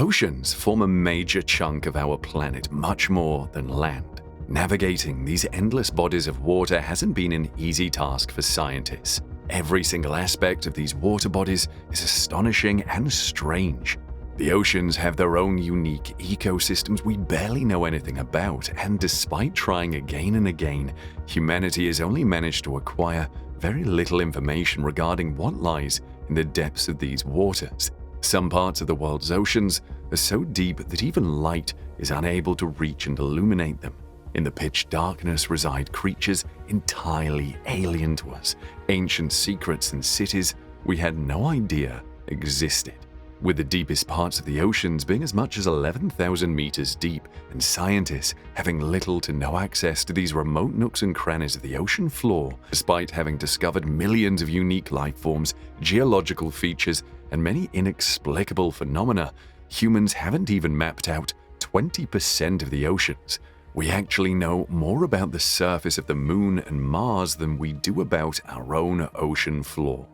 Oceans form a major chunk of our planet, much more than land. Navigating these endless bodies of water hasn't been an easy task for scientists. Every single aspect of these water bodies is astonishing and strange. The oceans have their own unique ecosystems we barely know anything about, and despite trying again and again, humanity has only managed to acquire very little information regarding what lies in the depths of these waters. Some parts of the world's oceans are so deep that even light is unable to reach and illuminate them. In the pitch darkness reside creatures entirely alien to us, ancient secrets and cities we had no idea existed. With the deepest parts of the oceans being as much as 11,000 meters deep, and scientists having little to no access to these remote nooks and crannies of the ocean floor, despite having discovered millions of unique life forms, geological features, and many inexplicable phenomena, humans haven't even mapped out 20% of the oceans. We actually know more about the surface of the Moon and Mars than we do about our own ocean floor.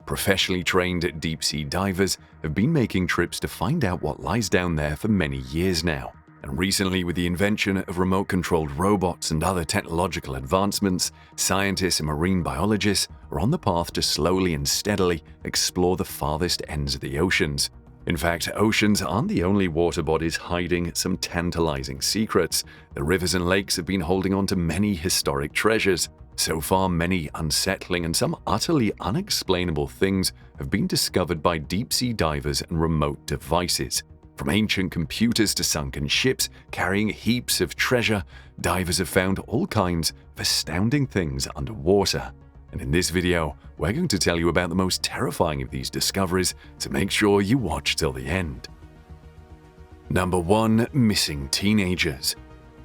Professionally trained deep-sea divers have been making trips to find out what lies down there for many years now. And recently, with the invention of remote-controlled robots and other technological advancements, scientists and marine biologists are on the path to slowly and steadily explore the farthest ends of the oceans. In fact, oceans aren't the only water bodies hiding some tantalizing secrets. The rivers and lakes have been holding on to many historic treasures. So far, many unsettling and some utterly unexplainable things have been discovered by deep-sea divers and remote devices. From ancient computers to sunken ships carrying heaps of treasure, divers have found all kinds of astounding things underwater. And in this video, we're going to tell you about the most terrifying of these discoveries, so make sure you watch till the end. Number 1. Missing teenagers.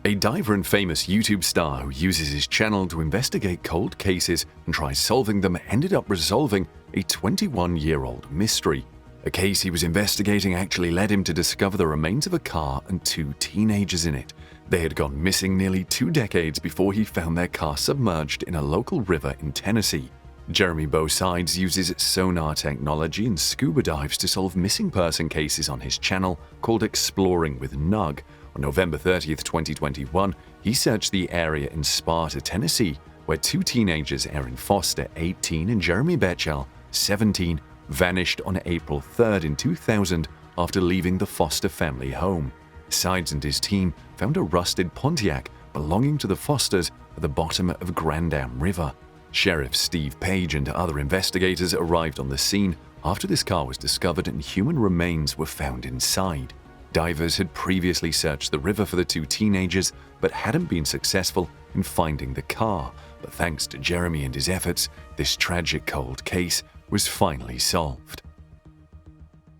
A diver and famous YouTube star who uses his channel to investigate cold cases and try solving them ended up resolving a 21-year-old mystery. A case he was investigating actually led him to discover the remains of a car and 2 teenagers in it. They had gone missing nearly 2 decades before he found their car submerged in a local river in Tennessee. Jeremy Bosides uses sonar technology and scuba dives to solve missing person cases on his channel called Exploring with Nug. On November 30th, 2021, he searched the area in Sparta, Tennessee, where 2 teenagers, Erin Foster, 18, and Jeremy Betchell, 17, vanished on April 3rd in 2000 after leaving the Foster family home. Sides and his team found a rusted Pontiac belonging to the Fosters at the bottom of Grand Dam River. Sheriff Steve Page and other investigators arrived on the scene after this car was discovered and human remains were found inside. Divers had previously searched the river for the 2 teenagers but hadn't been successful in finding the car, but thanks to Jeremy and his efforts, this tragic cold case was finally solved.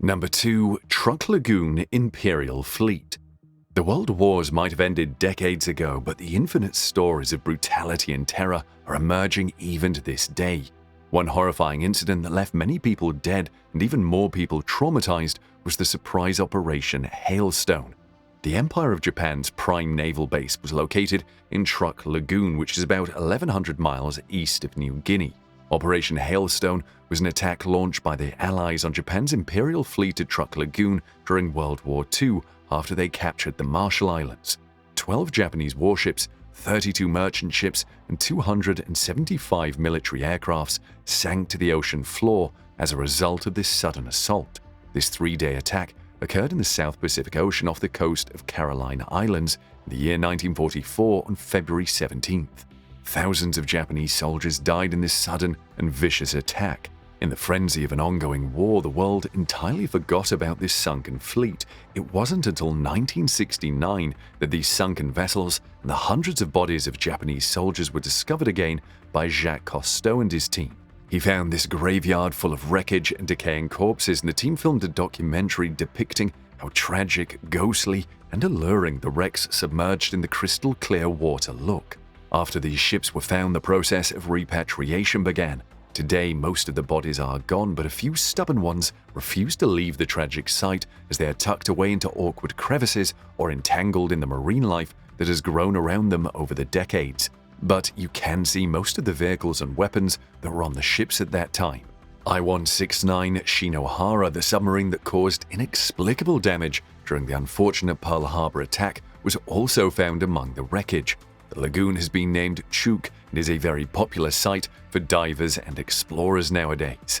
Number 2. Truck Lagoon Imperial Fleet. The World Wars might have ended decades ago, but the infinite stories of brutality and terror are emerging even to this day. One horrifying incident that left many people dead and even more people traumatized was the surprise Operation Hailstone. The Empire of Japan's prime naval base was located in Truk Lagoon, which is about 1,100 miles east of New Guinea. Operation Hailstone was an attack launched by the Allies on Japan's Imperial fleet at Truk Lagoon during World War II after they captured the Marshall Islands. 12 Japanese warships, 32 merchant ships, and 275 military aircrafts sank to the ocean floor as a result of this sudden assault. This 3-day attack occurred in the South Pacific Ocean off the coast of Carolina Islands in the year 1944 on February 17th. Thousands of Japanese soldiers died in this sudden and vicious attack. In the frenzy of an ongoing war, the world entirely forgot about this sunken fleet. It wasn't until 1969 that these sunken vessels and the hundreds of bodies of Japanese soldiers were discovered again by Jacques Cousteau and his team. He found this graveyard full of wreckage and decaying corpses, and the team filmed a documentary depicting how tragic, ghostly, and alluring the wrecks submerged in the crystal clear water look. After these ships were found, the process of repatriation began. Today, most of the bodies are gone, but a few stubborn ones refuse to leave the tragic site as they are tucked away into awkward crevices or entangled in the marine life that has grown around them over the decades. But you can see most of the vehicles and weapons that were on the ships at that time. I-169 Shinohara, the submarine that caused inexplicable damage during the unfortunate Pearl Harbor attack, was also found among the wreckage. The lagoon has been named Chuk and is a very popular site for divers and explorers nowadays.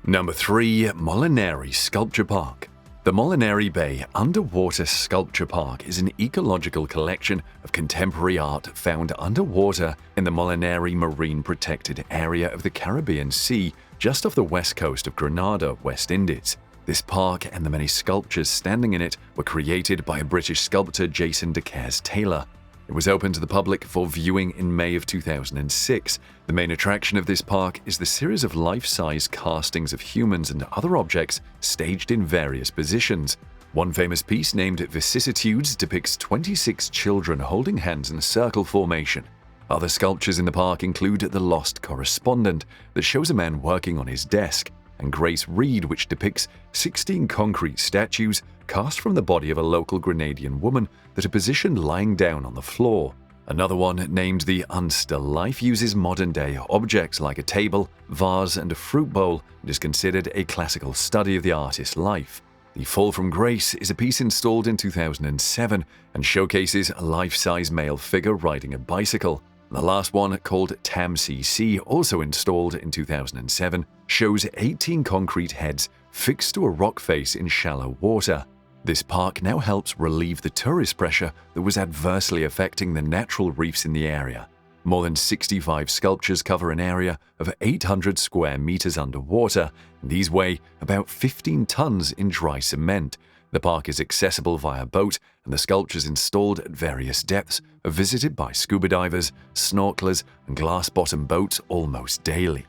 Number 3. Molinari Sculpture Park. The Molinari Bay Underwater Sculpture Park is an ecological collection of contemporary art found underwater in the Molinari Marine Protected Area of the Caribbean Sea, just off the west coast of Grenada, West Indies. This park and the many sculptures standing in it were created by British sculptor Jason de Cares Taylor. It was open to the public for viewing in May of 2006. The main attraction of this park is the series of life-size castings of humans and other objects staged in various positions. One famous piece named Vicissitudes depicts 26 children holding hands in a circle formation. Other sculptures in the park include The Lost Correspondent, that shows a man working on his desk, and Grace Reed, which depicts 16 concrete statues cast from the body of a local Grenadian woman that are positioned lying down on the floor. Another one, named The Unstill Life, uses modern-day objects like a table, vase, and a fruit bowl and is considered a classical study of the artist's life. The Fall from Grace is a piece installed in 2007 and showcases a life-size male figure riding a bicycle. The last one, called Tam CC, also installed in 2007, shows 18 concrete heads fixed to a rock face in shallow water. This park now helps relieve the tourist pressure that was adversely affecting the natural reefs in the area. More than 65 sculptures cover an area of 800 square meters underwater, and these weigh about 15 tons in dry cement. The park is accessible via boat, and the sculptures installed at various depths are visited by scuba divers, snorkelers, and glass-bottom boats almost daily.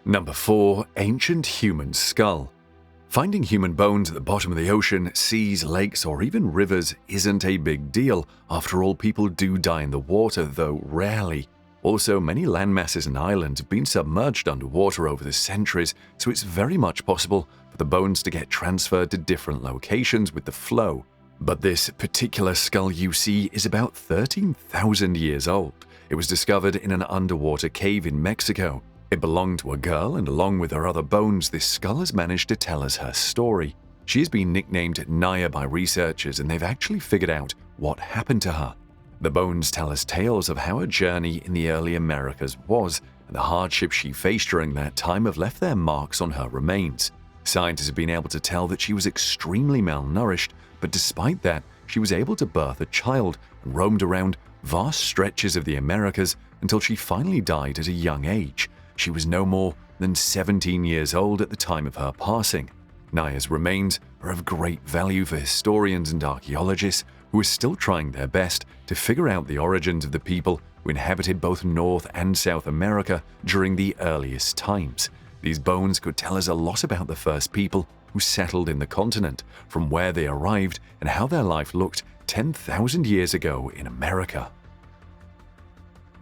Number 4. Ancient Human Skull. Finding human bones at the bottom of the ocean, seas, lakes, or even rivers isn't a big deal. After all, people do die in the water, though rarely. Also, many landmasses and islands have been submerged underwater over the centuries, so it's very much possible for the bones to get transferred to different locations with the flow. But this particular skull you see is about 13,000 years old. It was discovered in an underwater cave in Mexico. It belonged to a girl, and along with her other bones, this skull has managed to tell us her story. She has been nicknamed Naya by researchers, and they've actually figured out what happened to her. The bones tell us tales of how her journey in the early Americas was, and the hardships she faced during that time have left their marks on her remains. Scientists have been able to tell that she was extremely malnourished, but despite that, she was able to birth a child and roamed around vast stretches of the Americas until she finally died at a young age. She was no more than 17 years old at the time of her passing. Naya's remains are of great value for historians and archaeologists who are still trying their best to figure out the origins of the people who inhabited both North and South America during the earliest times. These bones could tell us a lot about the first people who settled in the continent, from where they arrived and how their life looked 10,000 years ago in America.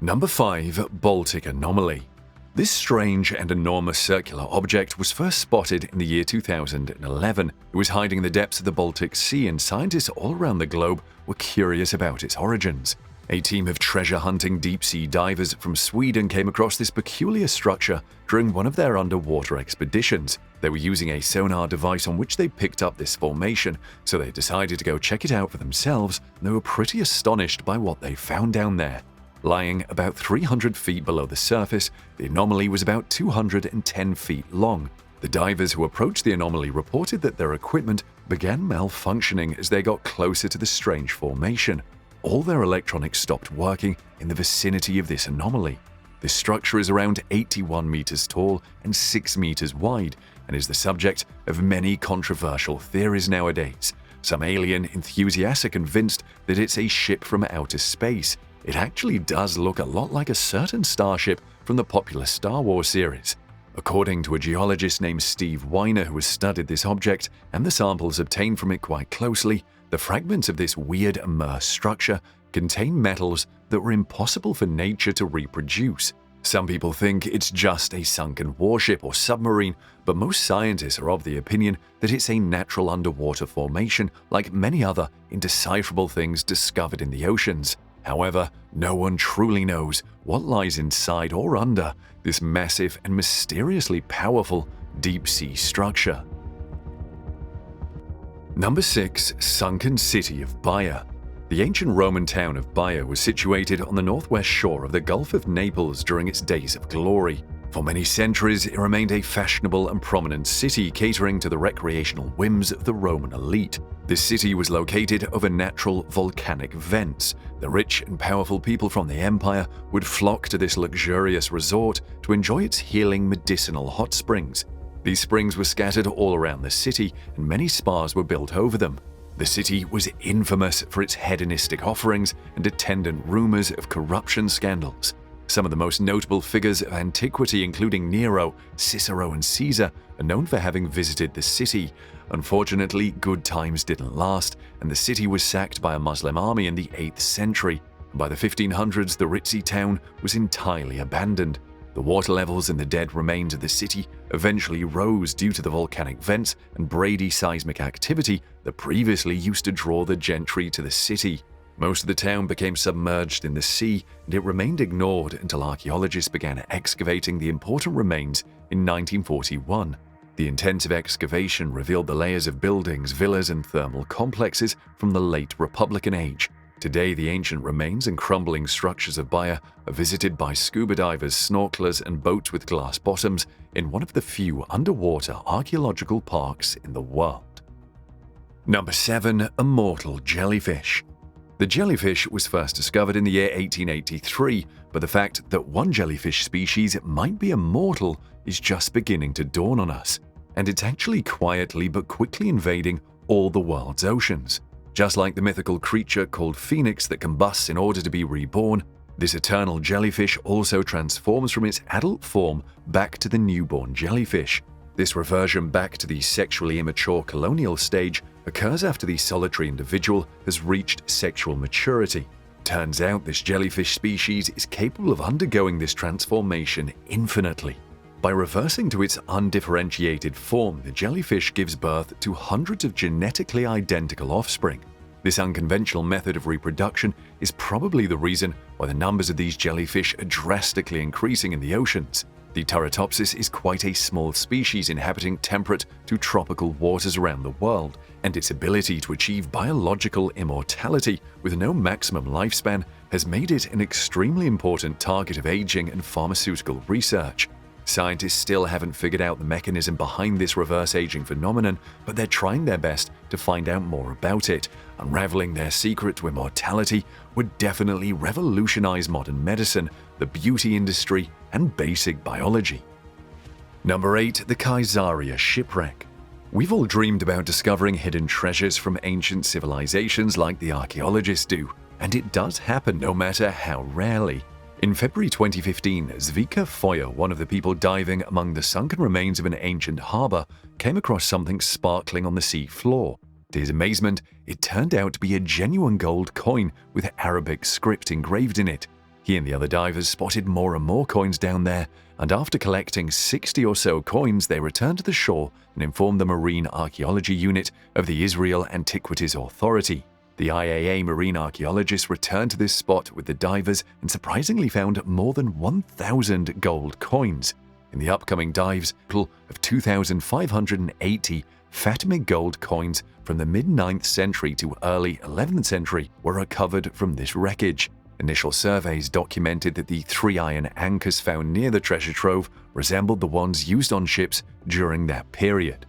Number 5. Baltic Anomaly. This strange and enormous circular object was first spotted in the year 2011. It was hiding in the depths of the Baltic Sea, and scientists all around the globe were curious about its origins. A team of treasure-hunting deep-sea divers from Sweden came across this peculiar structure during one of their underwater expeditions. They were using a sonar device on which they picked up this formation, so they decided to go check it out for themselves, and they were pretty astonished by what they found down there. Lying about 300 feet below the surface, the anomaly was about 210 feet long. The divers who approached the anomaly reported that their equipment began malfunctioning as they got closer to the strange formation. All their electronics stopped working in the vicinity of this anomaly. This structure is around 81 meters tall and 6 meters wide, and is the subject of many controversial theories nowadays. Some alien enthusiasts are convinced that it's a ship from outer space. It actually does look a lot like a certain starship from the popular Star Wars series. According to a geologist named Steve Weiner, who has studied this object and the samples obtained from it quite closely, the fragments of this weird immersed structure contain metals that were impossible for nature to reproduce. Some people think it's just a sunken warship or submarine, but most scientists are of the opinion that it's a natural underwater formation like many other indecipherable things discovered in the oceans. However, no one truly knows what lies inside or under this massive and mysteriously powerful deep-sea structure. Number 6. Sunken City of Baia. The ancient Roman town of Baia was situated on the northwest shore of the Gulf of Naples during its days of glory. For many centuries, it remained a fashionable and prominent city catering to the recreational whims of the Roman elite. This city was located over natural volcanic vents. The rich and powerful people from the empire would flock to this luxurious resort to enjoy its healing medicinal hot springs. These springs were scattered all around the city, and many spas were built over them. The city was infamous for its hedonistic offerings and attendant rumors of corruption scandals. Some of the most notable figures of antiquity, including Nero, Cicero, and Caesar, are known for having visited the city. Unfortunately, good times didn't last, and the city was sacked by a Muslim army in the 8th century. By the 1500s, the ritzy town was entirely abandoned. The water levels in the dead remains of the city eventually rose due to the volcanic vents and bradyseismic activity that previously used to draw the gentry to the city. Most of the town became submerged in the sea, and it remained ignored until archaeologists began excavating the important remains in 1941. The intensive excavation revealed the layers of buildings, villas, and thermal complexes from the late Republican age. Today, the ancient remains and crumbling structures of Baia are visited by scuba divers, snorkelers, and boats with glass bottoms in one of the few underwater archaeological parks in the world. Number 7. Immortal jellyfish. The jellyfish was first discovered in the year 1883, but the fact that one jellyfish species might be immortal is just beginning to dawn on us, and it's actually quietly but quickly invading all the world's oceans. Just like the mythical creature called Phoenix that combusts in order to be reborn, this eternal jellyfish also transforms from its adult form back to the newborn jellyfish. This reversion back to the sexually immature colonial stage occurs after the solitary individual has reached sexual maturity. Turns out this jellyfish species is capable of undergoing this transformation infinitely. By reversing to its undifferentiated form, the jellyfish gives birth to hundreds of genetically identical offspring. This unconventional method of reproduction is probably the reason why the numbers of these jellyfish are drastically increasing in the oceans. The Turritopsis is quite a small species inhabiting temperate to tropical waters around the world, and its ability to achieve biological immortality with no maximum lifespan has made it an extremely important target of aging and pharmaceutical research. Scientists still haven't figured out the mechanism behind this reverse aging phenomenon, but they're trying their best to find out more about it. Unraveling their secret to immortality would definitely revolutionize modern medicine, the beauty industry, and basic biology. Number 8. The Caesarea Shipwreck. We've all dreamed about discovering hidden treasures from ancient civilizations like the archaeologists do, and it does happen no matter how rarely. In February 2015, Zvika Foyer, one of the people diving among the sunken remains of an ancient harbor, came across something sparkling on the sea floor. To his amazement, it turned out to be a genuine gold coin with Arabic script engraved in it. He and the other divers spotted more and more coins down there, and after collecting 60 or so coins, they returned to the shore and informed the Marine Archaeology Unit of the Israel Antiquities Authority. The IAA marine archaeologists returned to this spot with the divers and surprisingly found more than 1,000 gold coins. In the upcoming dives, a total of 2,580 Fatimid gold coins from the mid-9th century to early 11th century were recovered from this wreckage. Initial surveys documented that the 3 iron anchors found near the treasure trove resembled the ones used on ships during that period.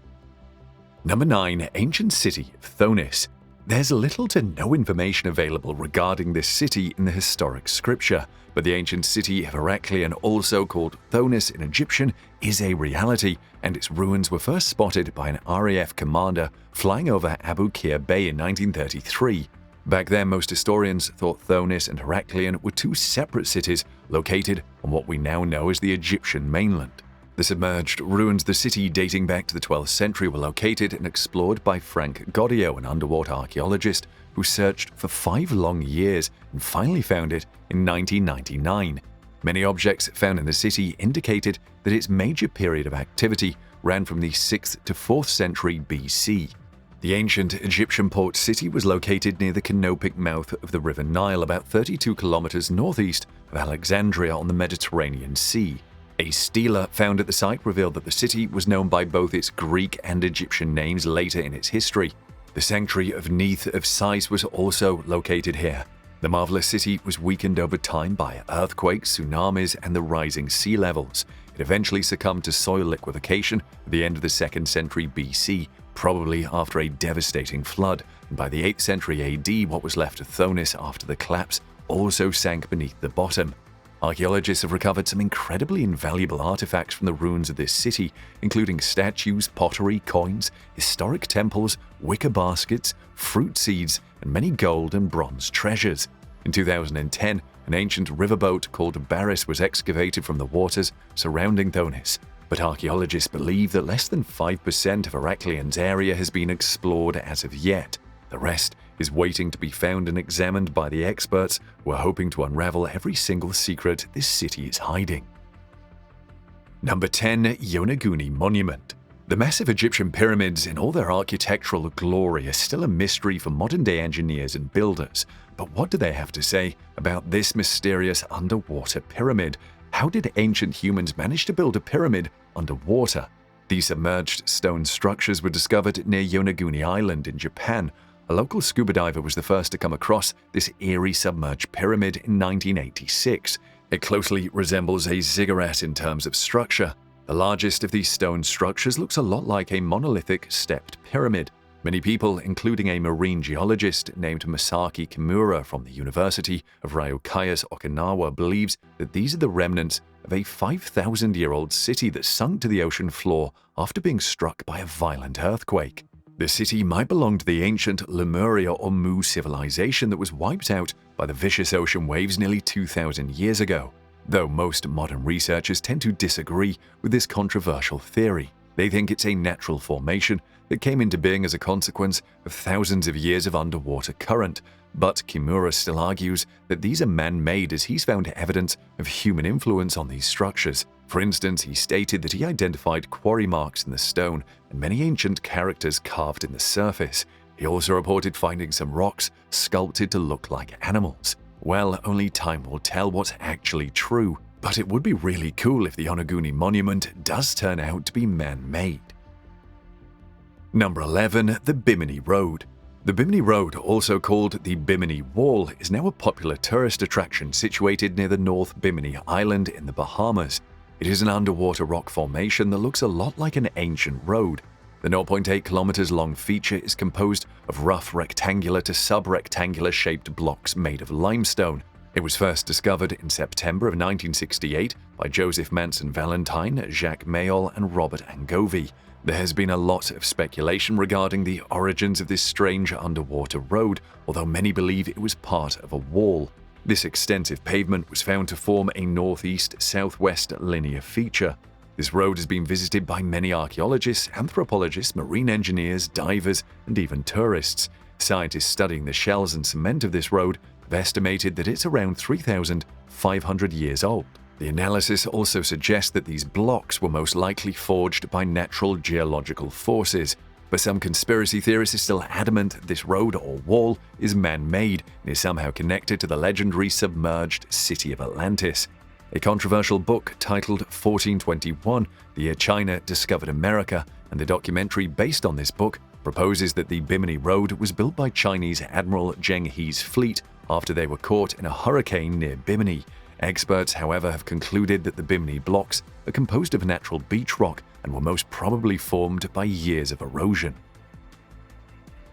Number 9. Ancient City of Thonis. There's little to no information available regarding this city in the historic scripture, but the ancient city of Heraklion, also called Thonis in Egyptian, is a reality, and its ruins were first spotted by an RAF commander flying over Abu Qir Bay in 1933. Back then, most historians thought Thonis and Heraklion were two separate cities located on what we now know as the Egyptian mainland. The submerged ruins of the city dating back to the 12th century were located and explored by Frank Goddio, an underwater archaeologist who searched for 5 long years and finally found it in 1999. Many objects found in the city indicated that its major period of activity ran from the 6th to 4th century BC. The ancient Egyptian port city was located near the canopic mouth of the River Nile, about 32 kilometers northeast of Alexandria on the Mediterranean Sea. A stela found at the site revealed that the city was known by both its Greek and Egyptian names later in its history. The sanctuary of Neith of Sais was also located here. The marvelous city was weakened over time by earthquakes, tsunamis, and the rising sea levels. It eventually succumbed to soil liquefaction at the end of the 2nd century BC, probably after a devastating flood, and by the 8th century AD, what was left of Thonis after the collapse also sank beneath the bottom. Archaeologists have recovered some incredibly invaluable artifacts from the ruins of this city, including statues, pottery, coins, historic temples, wicker baskets, fruit seeds, and many gold and bronze treasures. In 2010, an ancient riverboat called Baris was excavated from the waters surrounding Thonis, but archaeologists believe that less than 5% of Heracleon's area has been explored as of yet. The rest is waiting to be found and examined by the experts who are hoping to unravel every single secret this city is hiding. Number 10. Yonaguni Monument. The massive Egyptian pyramids in all their architectural glory are still a mystery for modern-day engineers and builders. But what do they have to say about this mysterious underwater pyramid? How did ancient humans manage to build a pyramid underwater? These submerged stone structures were discovered near Yonaguni Island in Japan. A local scuba diver was the first to come across this eerie submerged pyramid in 1986. It closely resembles a ziggurat in terms of structure. The largest of these stone structures looks a lot like a monolithic stepped pyramid. Many people, including a marine geologist named Masaki Kimura from the University of Ryukyu, Okinawa, believes that these are the remnants of a 5,000-year-old city that sunk to the ocean floor after being struck by a violent earthquake. The city might belong to the ancient Lemuria or Mu civilization that was wiped out by the vicious ocean waves nearly 2,000 years ago, though most modern researchers tend to disagree with this controversial theory. They think it's a natural formation that came into being as a consequence of thousands of years of underwater current, but Kimura still argues that these are man-made as he's found evidence of human influence on these structures. For instance, he stated that he identified quarry marks in the stone and many ancient characters carved in the surface. He also reported finding some rocks sculpted to look like animals. Well, only time will tell what's actually true, but it would be really cool if the Yonaguni Monument does turn out to be man-made. Number 11. The Bimini Road. The Bimini Road, also called the Bimini Wall, is now a popular tourist attraction situated near the North Bimini Island in the Bahamas. It is an underwater rock formation that looks a lot like an ancient road. The 0.8 kilometers long feature is composed of rough rectangular to sub-rectangular shaped blocks made of limestone. It was first discovered in September of 1968 by Joseph Manson Valentine, Jacques Mayol, and Robert Angovi. There has been a lot of speculation regarding the origins of this strange underwater road, although many believe it was part of a wall. This extensive pavement was found to form a northeast-southwest linear feature. This road has been visited by many archaeologists, anthropologists, marine engineers, divers, and even tourists. Scientists studying the shells and cement of this road have estimated that it's around 3,500 years old. The analysis also suggests that these blocks were most likely forged by natural geological forces, but some conspiracy theorists are still adamant that this road or wall is man-made and is somehow connected to the legendary submerged city of Atlantis. A controversial book titled 1421, The Year China Discovered America, and the documentary based on this book proposes that the Bimini Road was built by Chinese Admiral Zheng He's fleet after they were caught in a hurricane near Bimini. Experts, however, have concluded that the Bimini blocks are composed of natural beach rock and were most probably formed by years of erosion.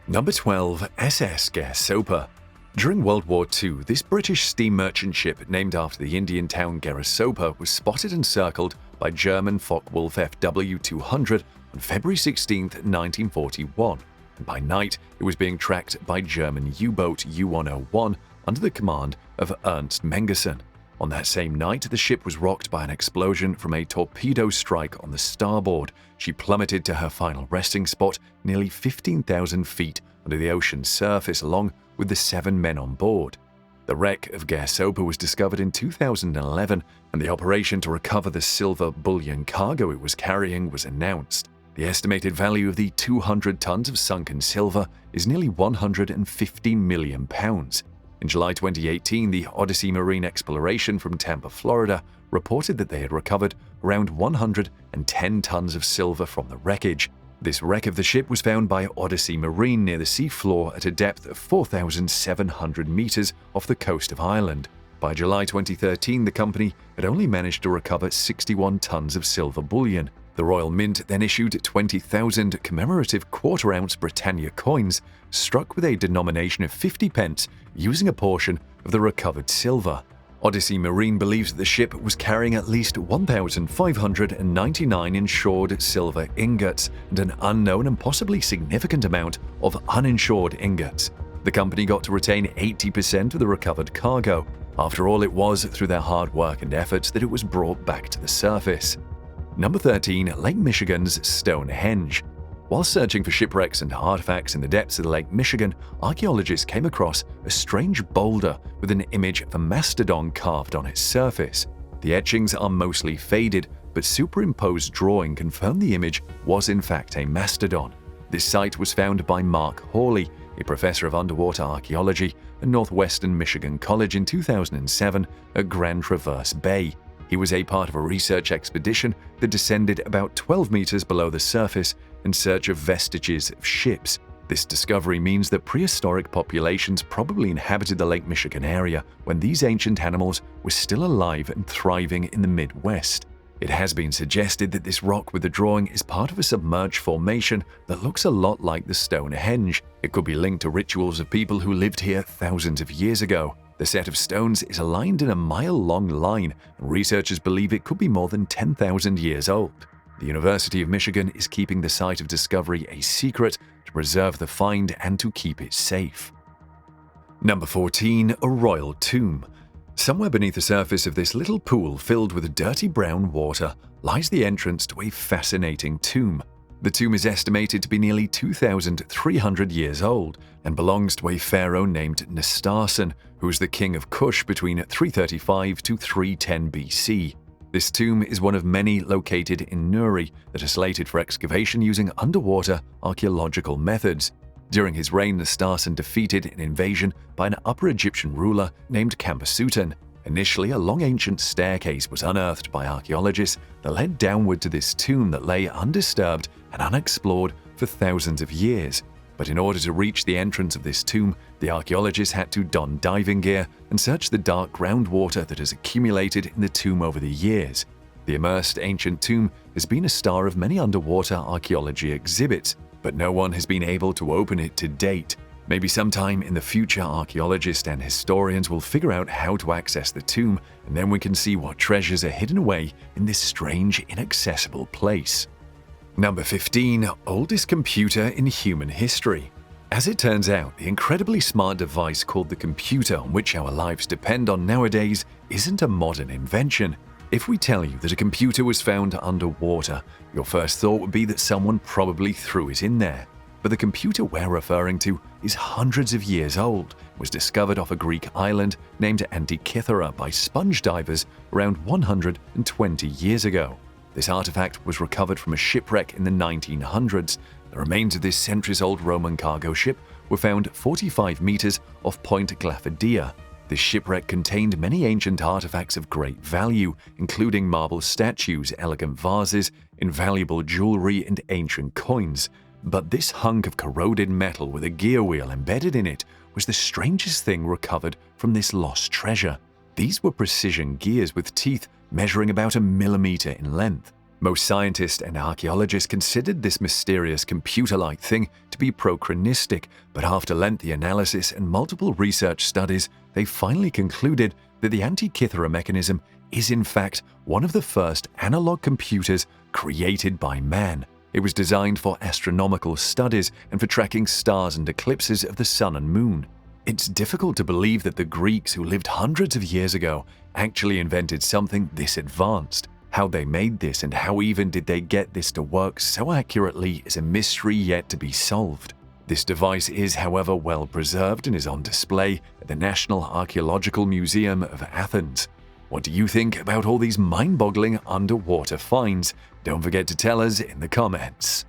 Number 12. SS Gairsopa. During World War II, this British steam merchant ship named after the Indian town Gairsopa was spotted and circled by German Focke-Wulf FW-200 on February 16, 1941, and by night it was being tracked by German U-boat U-101 under the command of Ernst Mengersen. On that same night, the ship was rocked by an explosion from a torpedo strike on the starboard. She plummeted to her final resting spot nearly 15,000 feet under the ocean's surface along with the 7 men on board. The wreck of Gairsopa was discovered in 2011, and the operation to recover the silver bullion cargo it was carrying was announced. The The estimated value of the 200 tons of sunken silver is nearly £150 million. In July 2018, the Odyssey Marine Exploration from Tampa, Florida, reported that they had recovered around 110 tons of silver from the wreckage. This wreck of the ship was found by Odyssey Marine near the seafloor at a depth of 4,700 meters off the coast of Ireland. By July 2013, the company had only managed to recover 61 tons of silver bullion. The Royal Mint then issued 20,000 commemorative quarter-ounce Britannia coins struck with a denomination of 50 pence using a portion of the recovered silver. Odyssey Marine believes that the ship was carrying at least 1,599 insured silver ingots and an unknown and possibly significant amount of uninsured ingots. The company got to retain 80% of the recovered cargo. After all, it was through their hard work and efforts that it was brought back to the surface. Number 13. Lake Michigan's Stonehenge. While searching for shipwrecks and artifacts in the depths of the Lake Michigan, archaeologists came across a strange boulder with an image of a mastodon carved on its surface. The etchings are mostly faded, but superimposed drawing confirmed the image was in fact a mastodon. This site was found by Mark Hawley, a professor of underwater archaeology at Northwestern Michigan College in 2007 at Grand Traverse Bay. He was a part of a research expedition that descended about 12 meters below the surface in search of vestiges of ships. This discovery means that prehistoric populations probably inhabited the Lake Michigan area when these ancient animals were still alive and thriving in the Midwest. It has been suggested that this rock with the drawing is part of a submerged formation that looks a lot like the Stonehenge. It could be linked to rituals of people who lived here thousands of years ago. The set of stones is aligned in a mile-long line, and researchers believe it could be more than 10,000 years old. The University of Michigan is keeping the site of discovery a secret to preserve the find and to keep it safe. Number 14. A royal tomb. Somewhere beneath the surface of this little pool filled with dirty brown water lies the entrance to a fascinating tomb. The tomb is estimated to be nearly 2,300 years old and belongs to a pharaoh named Nestarsen, who was the king of Kush between 335 to 310 BC. This tomb is one of many located in Nuri that are slated for excavation using underwater archaeological methods. During his reign, Nestarsen defeated an invasion by an Upper Egyptian ruler named Kamasutan. Initially, a long ancient staircase was unearthed by archaeologists that led downward to this tomb that lay undisturbed and unexplored for thousands of years. But in order to reach the entrance of this tomb, the archaeologists had to don diving gear and search the dark groundwater that has accumulated in the tomb over the years. The immersed ancient tomb has been a star of many underwater archaeology exhibits, but no one has been able to open it to date. Maybe sometime in the future, archaeologists and historians will figure out how to access the tomb, and then we can see what treasures are hidden away in this strange, inaccessible place. Number 15. Oldest computer in human history. As it turns out, the incredibly smart device called the computer on which our lives depend on nowadays isn't a modern invention. If we tell you that a computer was found underwater, your first thought would be that someone probably threw it in there. But the computer we're referring to is hundreds of years old, was discovered off a Greek island named Antikythera by sponge divers around 120 years ago. This artifact was recovered from a shipwreck in the 1900s. The remains of this centuries-old Roman cargo ship were found 45 meters off Point Glaphidia. This shipwreck contained many ancient artifacts of great value, including marble statues, elegant vases, invaluable jewelry, and ancient coins. But this hunk of corroded metal with a gear wheel embedded in it was the strangest thing recovered from this lost treasure. These were precision gears with teeth measuring about a millimeter in length. Most scientists and archaeologists considered this mysterious computer-like thing to be prochronistic, but after lengthy analysis and multiple research studies, they finally concluded that the Antikythera mechanism is in fact one of the first analog computers created by man. It was designed for astronomical studies and for tracking stars and eclipses of the sun and moon. It's difficult to believe that the Greeks, who lived hundreds of years ago, actually invented something this advanced. How they made this and how even did they get this to work so accurately is a mystery yet to be solved. This device is, however, well preserved and is on display at the National Archaeological Museum of Athens. What do you think about all these mind-boggling underwater finds? Don't forget to tell us in the comments.